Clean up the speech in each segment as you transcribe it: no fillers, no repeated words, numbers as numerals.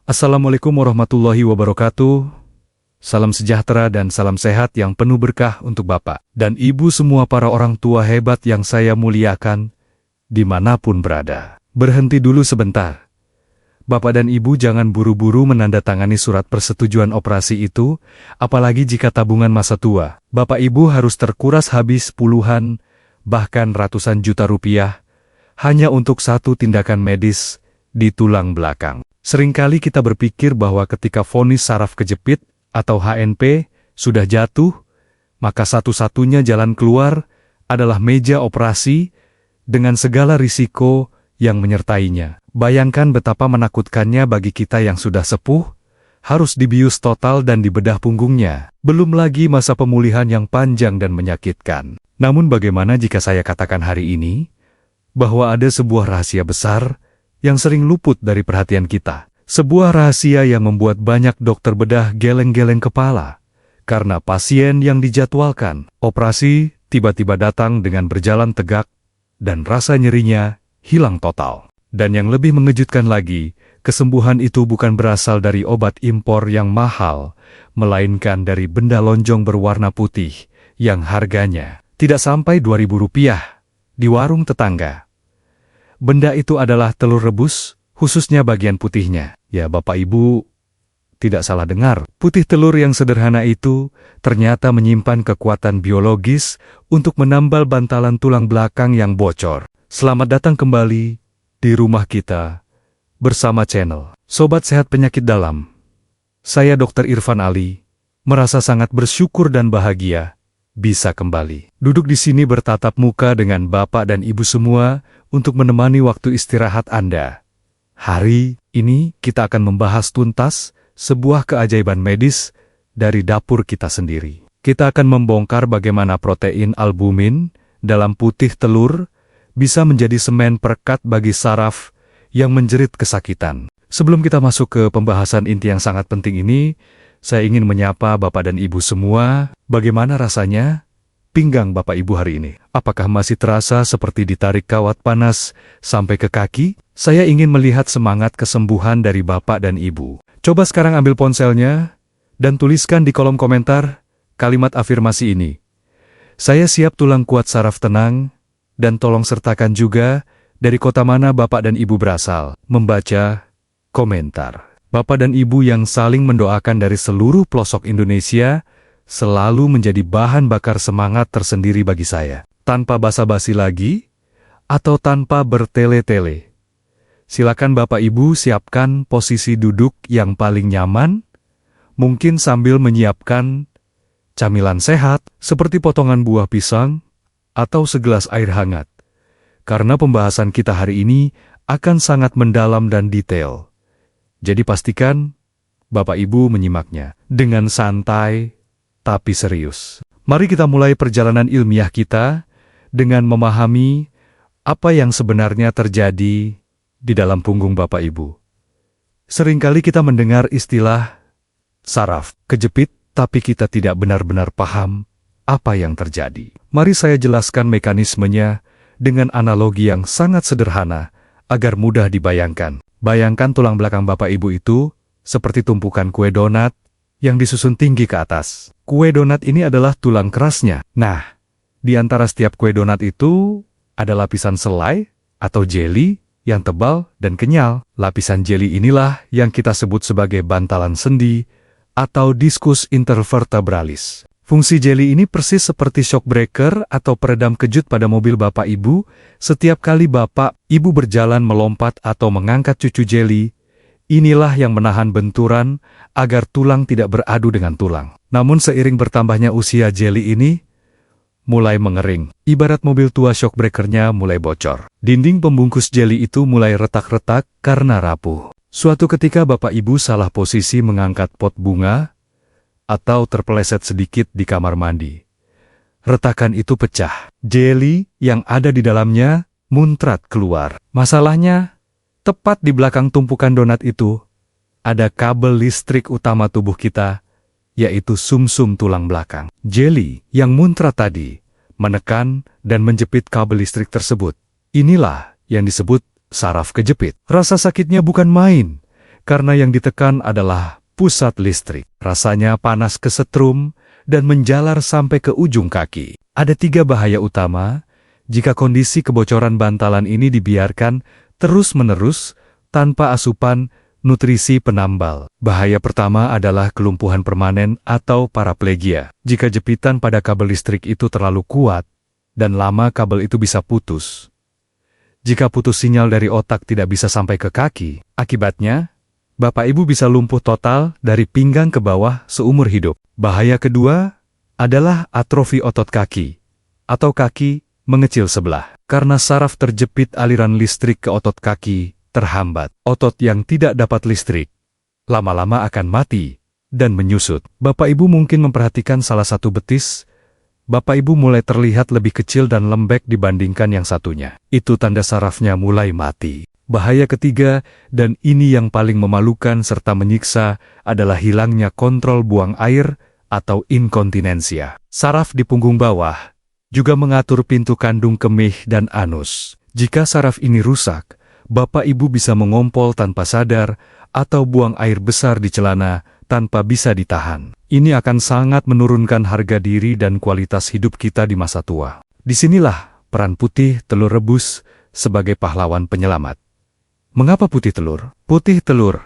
Assalamualaikum warahmatullahi wabarakatuh. Salam sejahtera dan salam sehat yang penuh berkah untuk Bapak dan Ibu semua para orang tua hebat yang saya muliakan, dimanapun berada. Berhenti dulu sebentar. Bapak dan Ibu jangan buru-buru menandatangani surat persetujuan operasi itu, apalagi jika tabungan masa tua. Bapak Ibu harus terkuras habis puluhan, bahkan ratusan juta rupiah, hanya untuk satu tindakan medis di tulang belakang. Seringkali kita berpikir bahwa ketika vonis saraf kejepit atau HNP sudah jatuh, maka satu-satunya jalan keluar adalah meja operasi dengan segala risiko yang menyertainya. Bayangkan betapa menakutkannya bagi kita yang sudah sepuh, harus dibius total dan dibedah punggungnya. Belum lagi masa pemulihan yang panjang dan menyakitkan. Namun bagaimana jika saya katakan hari ini, bahwa ada sebuah rahasia besar yang sering luput dari perhatian kita. Sebuah rahasia yang membuat banyak dokter bedah geleng-geleng kepala. Karena pasien yang dijadwalkan operasi tiba-tiba datang dengan berjalan tegak dan rasa nyerinya hilang total. Dan yang lebih mengejutkan lagi, kesembuhan itu bukan berasal dari obat impor yang mahal, melainkan dari benda lonjong berwarna putih yang harganya tidak sampai Rp2.000 di warung tetangga. Benda itu adalah telur rebus, khususnya bagian putihnya. Ya Bapak Ibu, tidak salah dengar. Putih telur yang sederhana itu ternyata menyimpan kekuatan biologis untuk menambal bantalan tulang belakang yang bocor. Selamat datang kembali di rumah kita bersama channel Sobat Sehat Penyakit Dalam. Saya Dr. Irfan Ali, merasa sangat bersyukur dan bahagia bisa kembali duduk di sini bertatap muka dengan Bapak dan Ibu semua untuk menemani waktu istirahat Anda. Hari ini kita akan membahas tuntas sebuah keajaiban medis dari dapur kita sendiri. Kita akan membongkar bagaimana protein albumin dalam putih telur bisa menjadi semen perekat bagi saraf yang menjerit kesakitan. Sebelum kita masuk ke pembahasan inti yang sangat penting ini, saya ingin menyapa Bapak dan Ibu semua. Bagaimana rasanya pinggang Bapak Ibu hari ini? Apakah masih terasa seperti ditarik kawat panas sampai ke kaki? Saya ingin melihat semangat kesembuhan dari Bapak dan Ibu. Coba sekarang ambil ponselnya dan tuliskan di kolom komentar kalimat afirmasi ini. Saya siap tulang kuat saraf tenang, dan tolong sertakan juga dari kota mana Bapak dan Ibu berasal. Membaca komentar. Bapak dan Ibu yang saling mendoakan dari seluruh pelosok Indonesia selalu menjadi bahan bakar semangat tersendiri bagi saya. Tanpa basa-basi lagi, atau tanpa bertele-tele, silakan Bapak Ibu siapkan posisi duduk yang paling nyaman, mungkin sambil menyiapkan camilan sehat seperti potongan buah pisang atau segelas air hangat. Karena pembahasan kita hari ini akan sangat mendalam dan detail. Jadi pastikan Bapak Ibu menyimaknya dengan santai tapi serius. Mari kita mulai perjalanan ilmiah kita dengan memahami apa yang sebenarnya terjadi di dalam punggung Bapak Ibu. Seringkali kita mendengar istilah saraf kejepit, tapi kita tidak benar-benar paham apa yang terjadi. Mari saya jelaskan mekanismenya dengan analogi yang sangat sederhana agar mudah dibayangkan. Bayangkan tulang belakang Bapak Ibu itu seperti tumpukan kue donat yang disusun tinggi ke atas. Kue donat ini adalah tulang kerasnya. Nah, di antara setiap kue donat itu ada lapisan selai atau jeli yang tebal dan kenyal. Lapisan jeli inilah yang kita sebut sebagai bantalan sendi atau diskus intervertebralis. Fungsi jeli ini persis seperti shock breaker atau peredam kejut pada mobil Bapak Ibu. Setiap kali Bapak Ibu berjalan melompat atau mengangkat cucu jeli, inilah yang menahan benturan agar tulang tidak beradu dengan tulang. Namun seiring bertambahnya usia jeli ini mulai mengering. Ibarat mobil tua shock breakernya mulai bocor. Dinding pembungkus jeli itu mulai retak-retak karena rapuh. Suatu ketika Bapak Ibu salah posisi mengangkat pot bunga atau terpeleset sedikit di kamar mandi. Retakan itu pecah. Jeli yang ada di dalamnya muncrat keluar. Masalahnya, tepat di belakang tumpukan donat itu, ada kabel listrik utama tubuh kita, yaitu sumsum tulang belakang. Jeli yang muncrat tadi menekan dan menjepit kabel listrik tersebut. Inilah yang disebut saraf kejepit. Rasa sakitnya bukan main, karena yang ditekan adalah pusat listrik. Rasanya panas kesetrum dan menjalar sampai ke ujung kaki. Ada 3 bahaya utama jika kondisi kebocoran bantalan ini dibiarkan terus-menerus tanpa asupan nutrisi penambal. Bahaya pertama adalah kelumpuhan permanen atau paraplegia. Jika jepitan pada kabel listrik itu terlalu kuat dan lama, kabel itu bisa putus. Jika putus, sinyal dari otak tidak bisa sampai ke kaki. Akibatnya, Bapak Ibu bisa lumpuh total dari pinggang ke bawah seumur hidup. Bahaya kedua adalah atrofi otot kaki atau kaki mengecil sebelah. Karena saraf terjepit, aliran listrik ke otot kaki terhambat. Otot yang tidak dapat listrik lama-lama akan mati dan menyusut. Bapak Ibu mungkin memperhatikan salah satu betis Bapak Ibu mulai terlihat lebih kecil dan lembek dibandingkan yang satunya. Itu tanda sarafnya mulai mati. Bahaya ketiga, dan ini yang paling memalukan serta menyiksa, adalah hilangnya kontrol buang air atau inkontinensia. Saraf di punggung bawah juga mengatur pintu kandung kemih dan anus. Jika saraf ini rusak, Bapak Ibu bisa mengompol tanpa sadar atau buang air besar di celana tanpa bisa ditahan. Ini akan sangat menurunkan harga diri dan kualitas hidup kita di masa tua. Disinilah peran putih telur rebus sebagai pahlawan penyelamat. Mengapa putih telur? Putih telur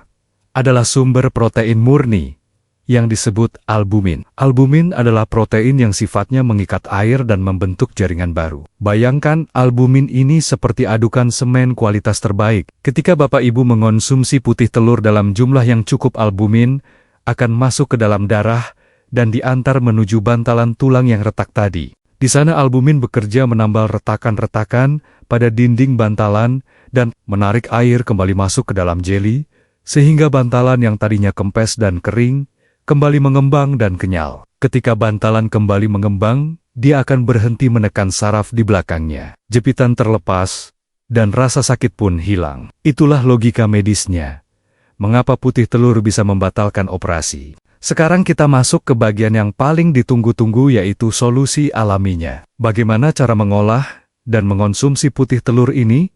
adalah sumber protein murni yang disebut albumin. Albumin adalah protein yang sifatnya mengikat air dan membentuk jaringan baru. Bayangkan albumin ini seperti adukan semen kualitas terbaik. Ketika Bapak Ibu mengonsumsi putih telur dalam jumlah yang cukup, albumin akan masuk ke dalam darah dan diantar menuju bantalan tulang yang retak tadi. Di sana albumin bekerja menambal retakan-retakan pada dinding bantalan dan menarik air kembali masuk ke dalam jeli, sehingga bantalan yang tadinya kempes dan kering kembali mengembang dan kenyal. Ketika bantalan kembali mengembang, dia akan berhenti menekan saraf di belakangnya. Jepitan terlepas dan rasa sakit pun hilang. Itulah logika medisnya. Mengapa putih telur bisa membatalkan operasi? Sekarang kita masuk ke bagian yang paling ditunggu-tunggu, yaitu solusi alaminya. Bagaimana cara mengolah dan mengonsumsi putih telur ini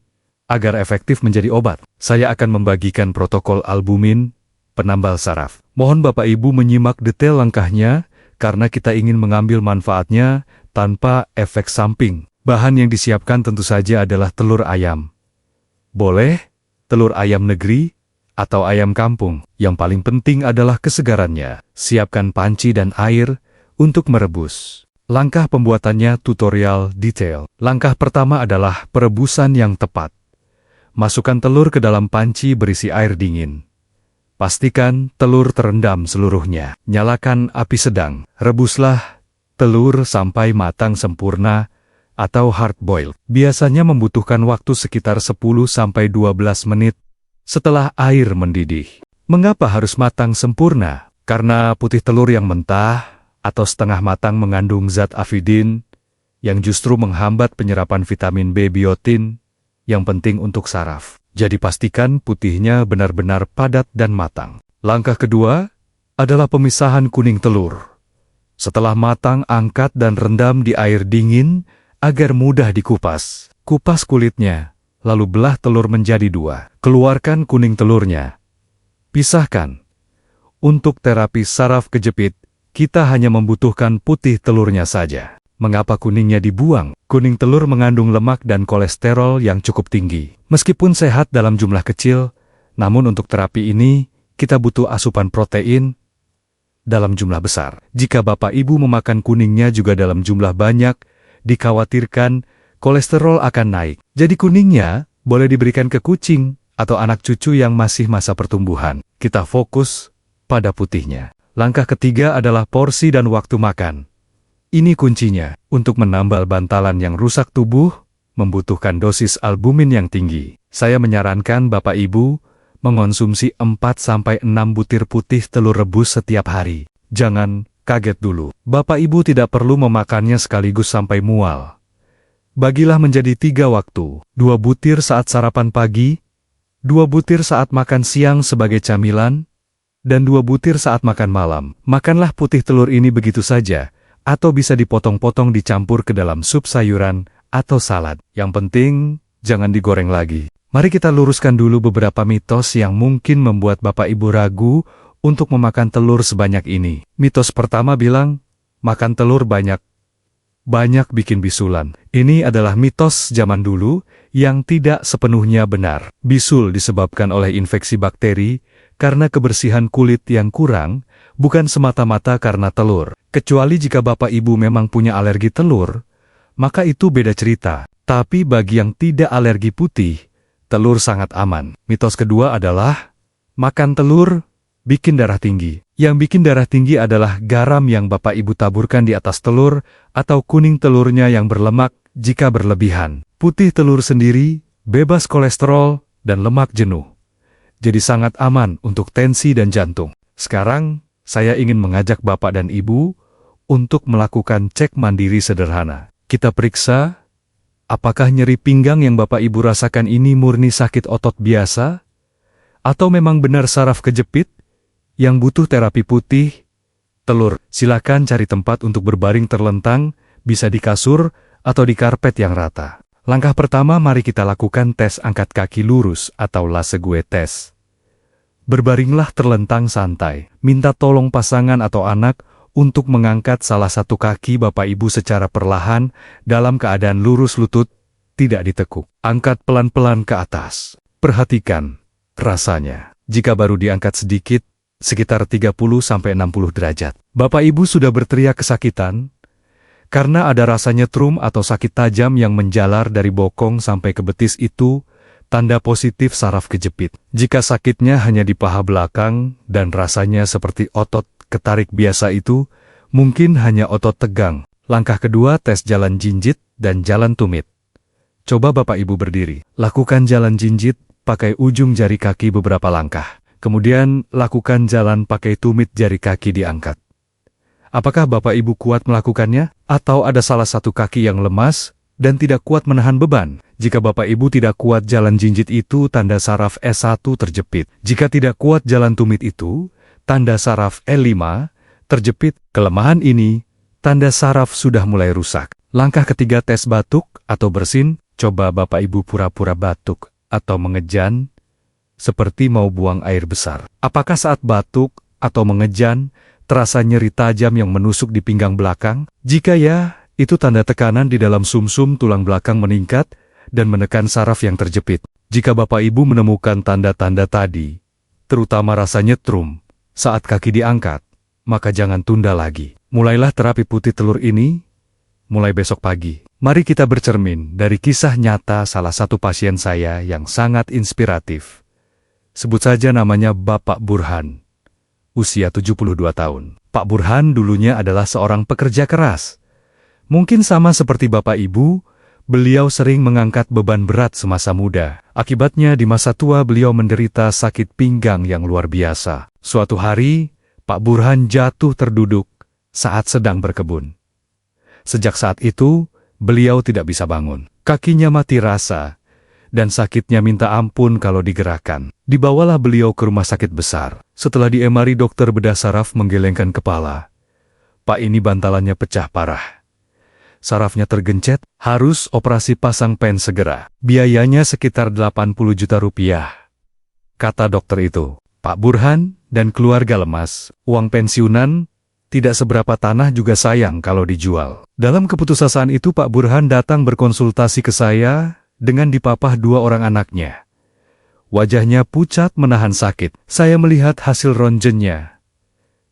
agar efektif menjadi obat? Saya akan membagikan protokol albumin penambal saraf. Mohon Bapak Ibu menyimak detail langkahnya, karena kita ingin mengambil manfaatnya tanpa efek samping. Bahan yang disiapkan tentu saja adalah telur ayam. Boleh telur ayam negeri atau ayam kampung. Yang paling penting adalah kesegarannya. Siapkan panci dan air untuk merebus. Langkah pembuatannya tutorial detail. Langkah pertama adalah perebusan yang tepat. Masukkan telur ke dalam panci berisi air dingin. Pastikan telur terendam seluruhnya. Nyalakan api sedang. Rebuslah telur sampai matang sempurna atau hard boiled. Biasanya membutuhkan waktu sekitar 10-12 menit setelah air mendidih. Mengapa harus matang sempurna? Karena putih telur yang mentah atau setengah matang mengandung zat avidin yang justru menghambat penyerapan vitamin B biotin yang penting untuk saraf. Jadi pastikan putihnya benar-benar padat dan matang. Langkah kedua adalah pemisahan kuning telur. Setelah matang, angkat dan rendam di air dingin agar mudah dikupas. Kupas kulitnya, lalu belah telur menjadi 2. Keluarkan kuning telurnya. Pisahkan. Untuk terapi saraf kejepit, kita hanya membutuhkan putih telurnya saja. Mengapa kuningnya dibuang? Kuning telur mengandung lemak dan kolesterol yang cukup tinggi. Meskipun sehat dalam jumlah kecil, namun untuk terapi ini, kita butuh asupan protein dalam jumlah besar. Jika Bapak Ibu memakan kuningnya juga dalam jumlah banyak, dikhawatirkan kolesterol akan naik. Jadi kuningnya boleh diberikan ke kucing atau anak cucu yang masih masa pertumbuhan. Kita fokus pada putihnya. Langkah ketiga adalah porsi dan waktu makan. Ini kuncinya. Untuk menambal bantalan yang rusak tubuh, membutuhkan dosis albumin yang tinggi. Saya menyarankan Bapak Ibu mengonsumsi 4-6 butir putih telur rebus setiap hari. Jangan kaget dulu. Bapak Ibu tidak perlu memakannya sekaligus sampai mual. Bagilah menjadi 3 waktu. 2 butir saat sarapan pagi, 2 butir saat makan siang sebagai camilan, dan 2 butir saat makan malam. Makanlah putih telur ini begitu saja, atau bisa dipotong-potong dicampur ke dalam sup sayuran atau salad. Yang penting, jangan digoreng lagi. Mari kita luruskan dulu beberapa mitos yang mungkin membuat Bapak Ibu ragu untuk memakan telur sebanyak ini. Mitos pertama bilang, makan telur banyak bikin bisulan. Ini adalah mitos zaman dulu yang tidak sepenuhnya benar. Bisul disebabkan oleh infeksi bakteri karena kebersihan kulit yang kurang, bukan semata-mata karena telur. Kecuali jika Bapak Ibu memang punya alergi telur, maka itu beda cerita. Tapi bagi yang tidak alergi putih, telur sangat aman. Mitos kedua adalah, makan telur bikin darah tinggi. Yang bikin darah tinggi adalah garam yang Bapak Ibu taburkan di atas telur atau kuning telurnya yang berlemak jika berlebihan. Putih telur sendiri bebas kolesterol dan lemak jenuh. Jadi sangat aman untuk tensi dan jantung. Sekarang, saya ingin mengajak Bapak dan Ibu untuk melakukan cek mandiri sederhana. Kita periksa, apakah nyeri pinggang yang Bapak Ibu rasakan ini murni sakit otot biasa? Atau memang benar saraf kejepit yang butuh terapi putih? Telur, silakan cari tempat untuk berbaring terlentang, bisa di kasur atau di karpet yang rata. Langkah pertama, mari kita lakukan tes angkat kaki lurus atau lasegue tes. Berbaringlah terlentang santai. Minta tolong pasangan atau anak untuk mengangkat salah satu kaki Bapak Ibu secara perlahan dalam keadaan lurus lutut, tidak ditekuk. Angkat pelan-pelan ke atas. Perhatikan rasanya. Jika baru diangkat sedikit, sekitar 30-60 derajat. Bapak Ibu sudah berteriak kesakitan, karena ada rasa nyetrum atau sakit tajam yang menjalar dari bokong sampai ke betis itu, tanda positif saraf kejepit. Jika sakitnya hanya di paha belakang dan rasanya seperti otot ketarik biasa itu, mungkin hanya otot tegang. Langkah kedua, tes jalan jinjit dan jalan tumit. Coba Bapak Ibu berdiri. Lakukan jalan jinjit, pakai ujung jari kaki beberapa langkah. Kemudian, lakukan jalan pakai tumit jari kaki diangkat. Apakah Bapak Ibu kuat melakukannya? Atau ada salah satu kaki yang lemas dan tidak kuat menahan beban? Jika Bapak Ibu tidak kuat jalan jinjit itu, tanda saraf S1 terjepit. Jika tidak kuat jalan tumit itu, tanda saraf L5 terjepit. Kelemahan ini, tanda saraf sudah mulai rusak. Langkah ketiga, tes batuk atau bersin. Coba Bapak Ibu pura-pura batuk atau mengejan, seperti mau buang air besar. Apakah saat batuk atau mengejan, terasa nyeri tajam yang menusuk di pinggang belakang? Jika ya, itu tanda tekanan di dalam sumsum tulang belakang meningkat dan menekan saraf yang terjepit. Jika Bapak Ibu menemukan tanda-tanda tadi, terutama rasa nyetrum saat kaki diangkat, maka jangan tunda lagi. Mulailah terapi putih telur ini mulai besok pagi. Mari kita bercermin dari kisah nyata salah satu pasien saya yang sangat inspiratif. Sebut saja namanya Bapak Burhan, usia 72 tahun. Pak Burhan dulunya adalah seorang pekerja keras. Mungkin sama seperti Bapak Ibu, beliau sering mengangkat beban berat semasa muda. Akibatnya di masa tua beliau menderita sakit pinggang yang luar biasa. Suatu hari, Pak Burhan jatuh terduduk saat sedang berkebun. Sejak saat itu, beliau tidak bisa bangun. Kakinya mati rasa, dan sakitnya minta ampun kalau digerakkan. Dibawalah beliau ke rumah sakit besar. Setelah di-MRI, dokter bedah saraf menggelengkan kepala. Pak, ini bantalannya pecah parah. Sarafnya tergencet, harus operasi pasang pen segera. Biayanya sekitar 80 juta rupiah. Kata dokter itu, Pak Burhan dan keluarga lemas, uang pensiunan, tidak seberapa tanah juga sayang kalau dijual. Dalam keputusasaan itu Pak Burhan datang berkonsultasi ke saya, dengan dipapah 2 orang anaknya. Wajahnya pucat menahan sakit. Saya melihat hasil ronjennya.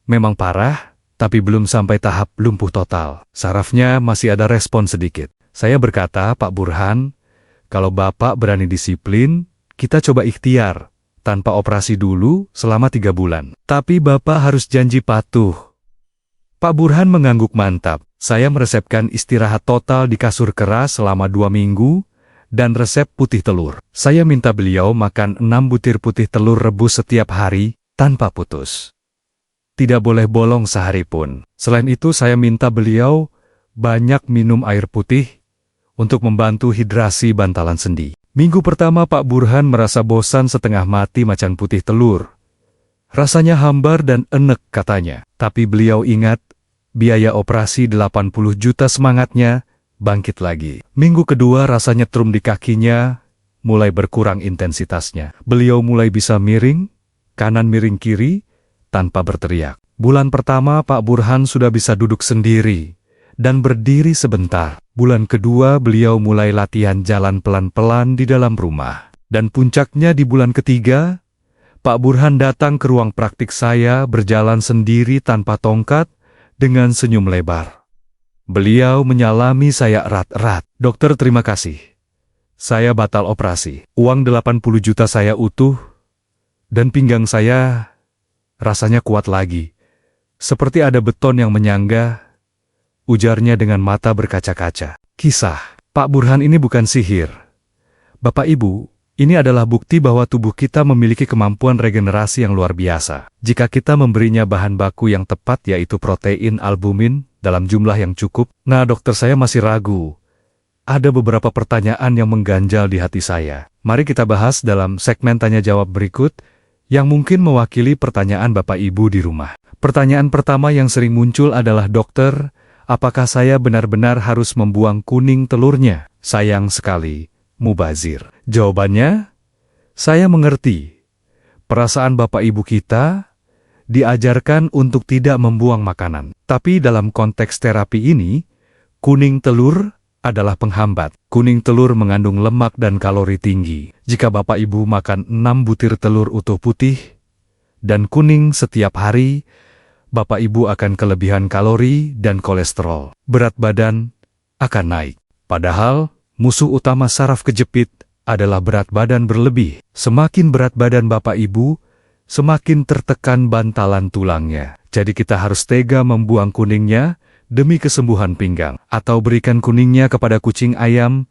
Memang parah, tapi belum sampai tahap lumpuh total. Sarafnya masih ada respon sedikit. Saya berkata, Pak Burhan, kalau Bapak berani disiplin, kita coba ikhtiar, tanpa operasi dulu selama 3 bulan. Tapi Bapak harus janji patuh. Pak Burhan mengangguk mantap. Saya meresepkan istirahat total di kasur keras selama 2 minggu, dan resep putih telur. Saya minta beliau makan 6 butir putih telur rebus setiap hari, tanpa putus. Tidak boleh bolong sehari pun. Selain itu saya minta beliau banyak minum air putih, untuk membantu hidrasi bantalan sendi. Minggu pertama Pak Burhan merasa bosan setengah mati makan putih telur. Rasanya hambar dan enek katanya. Tapi beliau ingat, biaya operasi 80 juta, semangatnya bangkit lagi. Minggu kedua rasanya nyetrum di kakinya, mulai berkurang intensitasnya. Beliau mulai bisa miring, kanan miring kiri, tanpa berteriak. Bulan pertama Pak Burhan sudah bisa duduk sendiri dan berdiri sebentar. Bulan kedua beliau mulai latihan jalan pelan-pelan di dalam rumah. Dan puncaknya di bulan ketiga, Pak Burhan datang ke ruang praktik saya berjalan sendiri tanpa tongkat dengan senyum lebar. Beliau menyalami saya erat-erat. "Dokter, terima kasih. Saya batal operasi. Uang 80 juta saya utuh, dan pinggang saya rasanya kuat lagi. Seperti ada beton yang menyangga," ujarnya dengan mata berkaca-kaca. Kisah Pak Burhan ini bukan sihir. Bapak Ibu, ini adalah bukti bahwa tubuh kita memiliki kemampuan regenerasi yang luar biasa. Jika kita memberinya bahan baku yang tepat, yaitu protein albumin dalam jumlah yang cukup. Nah, dokter, saya masih ragu. Ada beberapa pertanyaan yang mengganjal di hati saya. Mari kita bahas dalam segmen tanya-jawab berikut yang mungkin mewakili pertanyaan Bapak Ibu di rumah. Pertanyaan pertama yang sering muncul adalah, "Dokter, apakah saya benar-benar harus membuang kuning telurnya? Sayang sekali, mubazir." Jawabannya, saya mengerti. Perasaan Bapak Ibu kita diajarkan untuk tidak membuang makanan. Tapi dalam konteks terapi ini, kuning telur adalah penghambat. Kuning telur mengandung lemak dan kalori tinggi. Jika Bapak Ibu makan 6 butir telur utuh putih dan kuning setiap hari, Bapak Ibu akan kelebihan kalori dan kolesterol. Berat badan akan naik. Padahal, musuh utama saraf kejepit adalah berat badan berlebih. Semakin berat badan Bapak Ibu, semakin tertekan bantalan tulangnya. Jadi kita harus tega membuang kuningnya demi kesembuhan pinggang. Atau berikan kuningnya kepada kucing ayam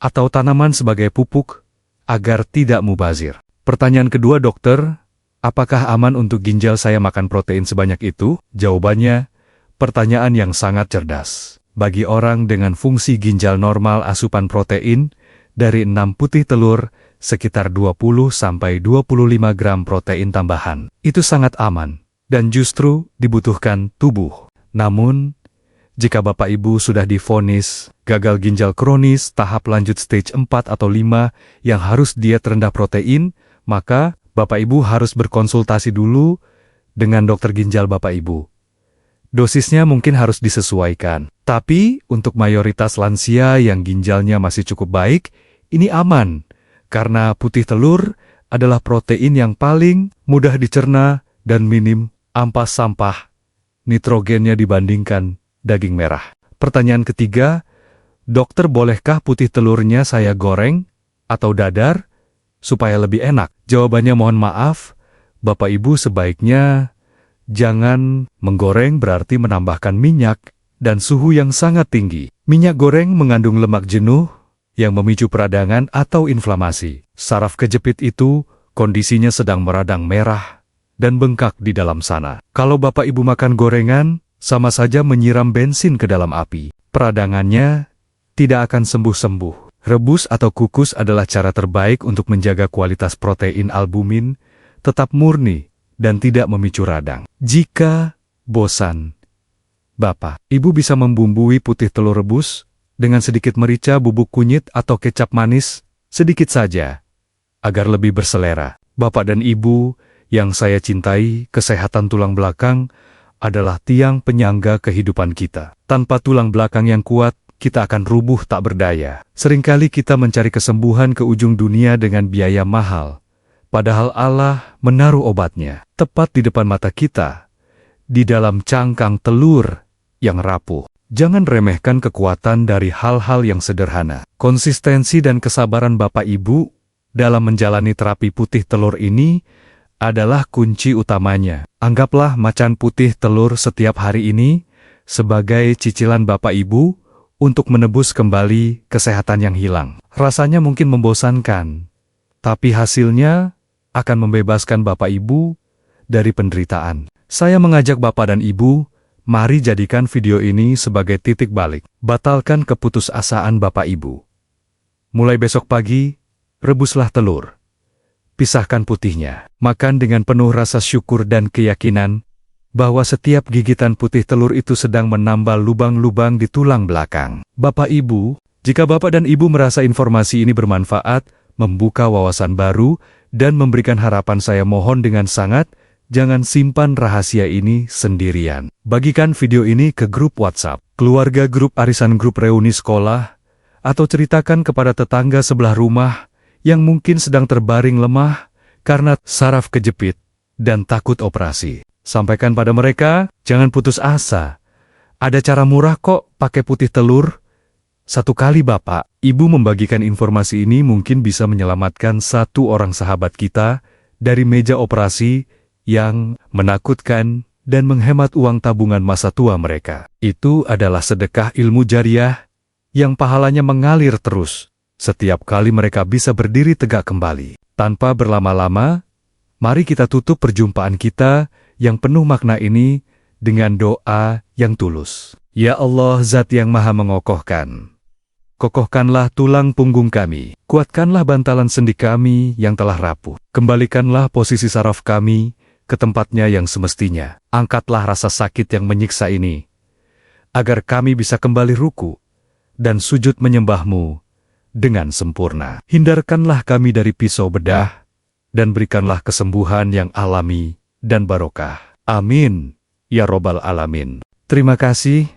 atau tanaman sebagai pupuk agar tidak mubazir. Pertanyaan kedua, "Dokter, apakah aman untuk ginjal saya makan protein sebanyak itu?" Jawabannya, pertanyaan yang sangat cerdas. Bagi orang dengan fungsi ginjal normal, asupan protein dari 6 putih telur sekitar 20–25 gram protein tambahan. Itu sangat aman dan justru dibutuhkan tubuh. Namun, jika Bapak Ibu sudah divonis gagal ginjal kronis tahap lanjut stage 4 atau 5 yang harus diet rendah protein, maka Bapak Ibu harus berkonsultasi dulu dengan dokter ginjal Bapak Ibu. Dosisnya mungkin harus disesuaikan. Tapi untuk mayoritas lansia yang ginjalnya masih cukup baik, ini aman. Karena putih telur adalah protein yang paling mudah dicerna dan minim ampas sampah nitrogennya dibandingkan daging merah. Pertanyaan ketiga, "Dokter, bolehkah putih telurnya saya goreng atau dadar supaya lebih enak?" Jawabannya, mohon maaf, Bapak Ibu sebaiknya jangan menggoreng, berarti menambahkan minyak dan suhu yang sangat tinggi. Minyak goreng mengandung lemak jenuh yang memicu peradangan atau inflamasi. Saraf kejepit itu kondisinya sedang meradang merah dan bengkak di dalam sana. Kalau Bapak Ibu makan gorengan, sama saja menyiram bensin ke dalam api. Peradangannya tidak akan sembuh-sembuh. Rebus atau kukus adalah cara terbaik untuk menjaga kualitas protein albumin tetap murni dan tidak memicu radang. Jika bosan, Bapak Ibu bisa membumbui putih telur rebus dengan sedikit merica, bubuk kunyit, atau kecap manis, sedikit saja, agar lebih berselera. Bapak dan Ibu yang saya cintai, kesehatan tulang belakang adalah tiang penyangga kehidupan kita. Tanpa tulang belakang yang kuat, kita akan rubuh tak berdaya. Seringkali kita mencari kesembuhan ke ujung dunia dengan biaya mahal, padahal Allah menaruh obatnya tepat di depan mata kita, di dalam cangkang telur yang rapuh. Jangan remehkan kekuatan dari hal-hal yang sederhana. Konsistensi dan kesabaran Bapak Ibu dalam menjalani terapi putih telur ini adalah kunci utamanya. Anggaplah macan putih telur setiap hari ini sebagai cicilan Bapak Ibu untuk menebus kembali kesehatan yang hilang. Rasanya mungkin membosankan, tapi hasilnya akan membebaskan Bapak Ibu dari penderitaan. Saya mengajak Bapak dan Ibu, mari jadikan video ini sebagai titik balik. Batalkan keputusasaan Bapak Ibu. Mulai besok pagi, rebuslah telur. Pisahkan putihnya. Makan dengan penuh rasa syukur dan keyakinan bahwa setiap gigitan putih telur itu sedang menambal lubang-lubang di tulang belakang. Bapak Ibu, jika Bapak dan Ibu merasa informasi ini bermanfaat, membuka wawasan baru, dan memberikan harapan. Saya mohon dengan sangat, jangan simpan rahasia ini sendirian. Bagikan video ini ke grup WhatsApp, keluarga, grup arisan, grup reuni sekolah, atau ceritakan kepada tetangga sebelah rumah yang mungkin sedang terbaring lemah karena saraf kejepit dan takut operasi. Sampaikan pada mereka, jangan putus asa. Ada cara murah kok, pakai putih telur. Satu kali Bapak, Ibu membagikan informasi ini mungkin bisa menyelamatkan satu orang sahabat kita dari meja operasi yang menakutkan dan menghemat uang tabungan masa tua mereka. Itu adalah sedekah ilmu jariah yang pahalanya mengalir terus setiap kali mereka bisa berdiri tegak kembali. Tanpa berlama-lama, mari kita tutup perjumpaan kita yang penuh makna ini dengan doa yang tulus. Ya Allah, Zat yang Maha Mengokohkan, kokohkanlah tulang punggung kami, kuatkanlah bantalan sendi kami yang telah rapuh, kembalikanlah posisi saraf kami ke tempatnya yang semestinya, angkatlah rasa sakit yang menyiksa ini, agar kami bisa kembali ruku dan sujud menyembah-Mu dengan sempurna. Hindarkanlah kami dari pisau bedah, dan berikanlah kesembuhan yang alami dan barokah. Amin, ya Robbal Alamin. Terima kasih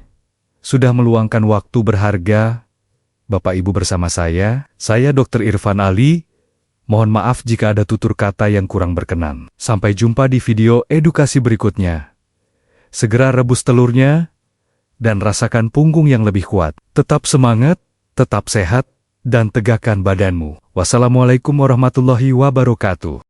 sudah meluangkan waktu berharga Bapak Ibu bersama saya Dr. Irfan Ali. Mohon maaf jika ada tutur kata yang kurang berkenan. Sampai jumpa di video edukasi berikutnya. Segera rebus telurnya dan rasakan punggung yang lebih kuat. Tetap semangat, tetap sehat, dan tegakkan badanmu. Wassalamualaikum warahmatullahi wabarakatuh.